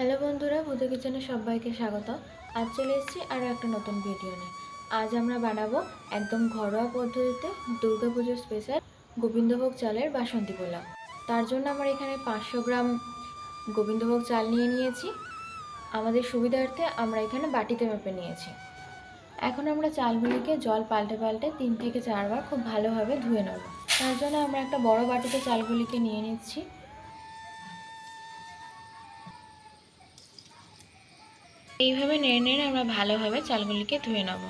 Hello বন্ধুরা, ভূতু কিচেনে সবাইকে স্বাগত। আজ চলে এসেছি আরও একটা নতুন ভিডিও নিয়ে। আজ আমরা বানাবো একদম ঘরোয়া পদ্ধতিতে দুর্গাপুজোর স্পেশাল গোবিন্দভোগ চালের বাসন্তী পোলাও। তার জন্য আমরা এখানে 500 গ্রাম গোবিন্দভোগ চাল নিয়ে নিয়েছি। আমাদের সুবিধার্থে আমরা এখানে বাটিতে মেপে নিয়েছি। এখন আমরা চালগুলিকে জল পাল্টে পাল্টে 3 থেকে 4 বার খুব ভালোভাবে ধুয়ে নেব। তার জন্য আমরা একটা বড় বাটিতে চালগুলিকে নিয়ে নিচ্ছি। এইভাবে নেড়ে নেড়ে আমরা ভালোভাবে চালগুলিকে ধুয়ে নেব।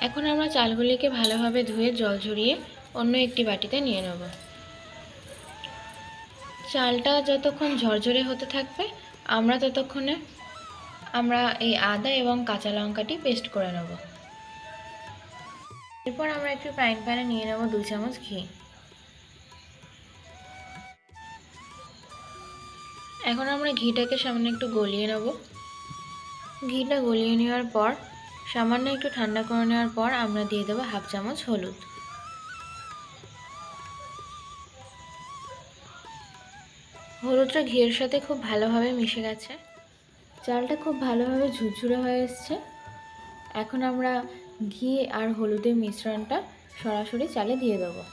এখন আমরা চালগুলিকে ভালোভাবে ধুয়ে জল ঝরিয়ে অন্য একটি বাটিতে নিয়ে নেব। চালটা যতক্ষণ ঝরঝরে হতে থাকবে আমরা ততক্ষণে এই আদা এবং কাঁচা লঙ্কাটি পেস্ট করে নেব। এরপর আমরা একটু ফ্রাইং প্যানে নিয়ে নেব 2 চামচ ঘি। এখন আমরা ঘিটাকে সামান্য একটু গলিয়ে নেব। ঘিটা গলিয়ে নেওয়ার পর সামান্য একটু ঠান্ডা করে নেওয়ার পর আমরা দিয়ে দেবো 1/2 চামচ হলুদ। হলুদটা ঘিয়ের সাথে খুব ভালোভাবে মিশে গেছে। চালটা খুব ভালোভাবে ঝুরঝুরে হয়ে এসছে। এখন আমরা ঘি আর হলুদের মিশ্রণটা সরাসরি চালে দিয়ে দেবো।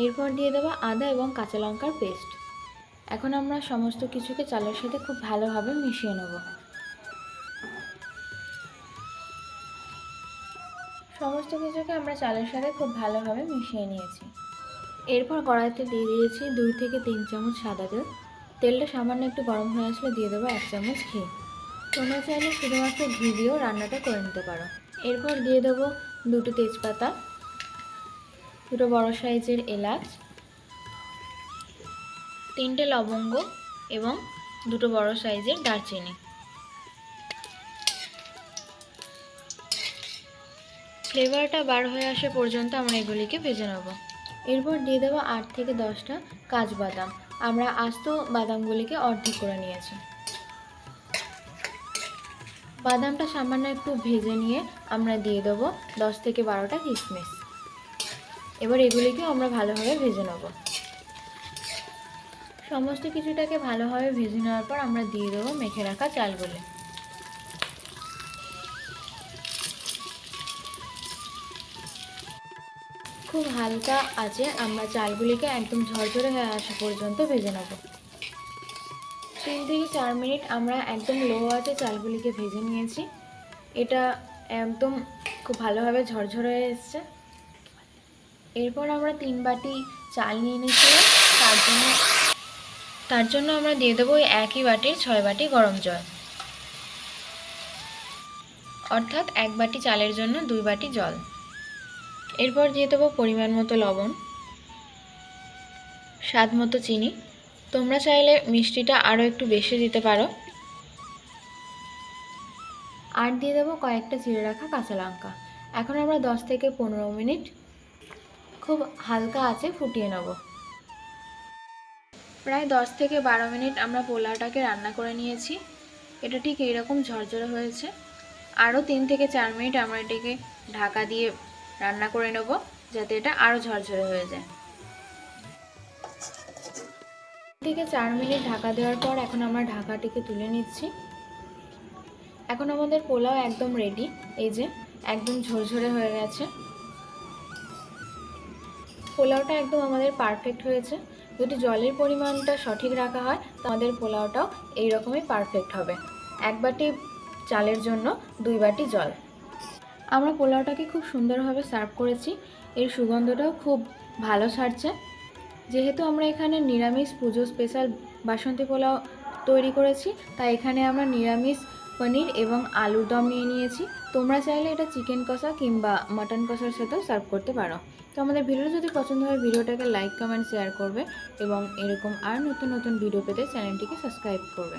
এরপর দিয়ে দেবো আদা এবং কাঁচা লঙ্কার পেস্ট। এখন আমরা সমস্ত কিছুকে চালের সাথে খুব ভালোভাবে মিশিয়ে নেব। সমস্ত কিছুকে আমরা চালের সাথে খুব ভালোভাবে মিশিয়ে নিয়েছি। এরপর কড়াইতে দিয়ে দিয়েছি 2 থেকে 3 চামচ সাদা তেল। তেলটা সামান্য একটু গরম হয়ে আসলে দিয়ে দেবো 1 চামচ ঘি। তোমরা চাইলে শুধুমাত্র ঘি দিয়েও রান্নাটা করে নিতে পারো। এরপর দিয়ে দেবো 2টি তেজপাতা, 2টো বড় সাইজের এলাচ, 3টে লবঙ্গ এবং 2টো বড় সাইজের দারচিনি। ফ্লেভারটা বার হয়ে আসা পর্যন্ত আমরা এগুলিকে ভেজে নেব। এরপর দিয়ে দেবো 8 থেকে 10টা কাজু বাদাম। আমরা আস্ত বাদামগুলিকে অর্ধেক করে নিয়েছি। বাদামটা সামান্য একটু ভেজে নিয়ে আমরা দিয়ে দেবো 10 থেকে 12টা কিশমিশ। এবার এগুলিকেও আমরা ভালোভাবে ভেজে নেব। সমস্ত কিছুটাকে ভালোভাবে ভেজে নেওয়ার পর আমরা দিয়ে দেবো মেখে রাখা চালগুলি। খুব হালকা আঁচে আমরা চালগুলিকে একদম ঝরঝরে হয়ে আসা পর্যন্ত ভেজে নেব। 3 থেকে 4 মিনিট আমরা একদম লো আঁচে চালগুলিকে ভেজে নিয়েছি। এটা একদম খুব ভালোভাবে ঝরঝরে হয়ে এসছে। এরপর আমরা 3 বাটি চাল নিয়ে নিয়েছিলাম। তার জন্য আমরা দিয়ে দেবো একই বাটির 6 বাটি গরম জল, অর্থাৎ 1 বাটি চালের জন্য 2 বাটি জল। এরপর দিয়ে দেবো পরিমাণ মতো লবণ, স্বাদ মতো চিনি। তোমরা চাইলে মিষ্টিটা আরও একটু বেশি দিতে পারো। আর দিয়ে দেবো কয়েকটা চিড়ে রাখা কাঁচা লঙ্কা। এখন আমরা 10 থেকে 15 মিনিট খুব হালকা আঁচে ফুটিয়ে নেব। প্রায় 10 থেকে 12 মিনিট আমরা পোলাওটাকে রান্না করে নিয়েছি। এটা ঠিক এইরকম ঝরঝরে হয়েছে। আরও 3 থেকে 4 মিনিট আমরা এটাকে ঢাকা দিয়ে রান্না করে নেব, যাতে এটা আরও ঝরঝরে হয়ে যায়। 3 থেকে 4 মিনিট ঢাকা দেওয়ার পর এখন আমরা ঢাকাটিকে তুলে নিচ্ছি। এখন আমাদের পোলাও একদম রেডি। এই যে একদম ঝরঝরে হয়ে গেছে। পোলাওটা একদম আমাদের পারফেক্ট হয়েছে। যদি জলের পরিমাণটা সঠিক রাখা হয় তো আমাদের পোলাওটাও এইরকমই পারফেক্ট হবে। 1 বাটি চালের জন্য 2 বাটি জল। আমরা পোলাওটাকে খুব সুন্দরভাবে সার্ভ করেছি। এর সুগন্ধটাও খুব ভালো ছাড়ছে। যেহেতু আমরা এখানে নিরামিষ পুজো স্পেশাল বাসন্তী পোলাও তৈরি করেছি, তাই এখানে আমরা নিরামিষ পনির এবং আলুর দম নিয়ে নিয়েছি। তোমরা চাইলে এটা চিকেন কষা কিংবা মাটন কষার সাথেও সার্ভ করতে পারো। তো আমাদের ভিডিওটা যদি পছন্দ হয় ভিডিওটাকে লাইক, কমেন্ট, শেয়ার করবে এবং এরকম আর নতুন নতুন ভিডিও পেতে চ্যানেলটিকে সাবস্ক্রাইব করবে।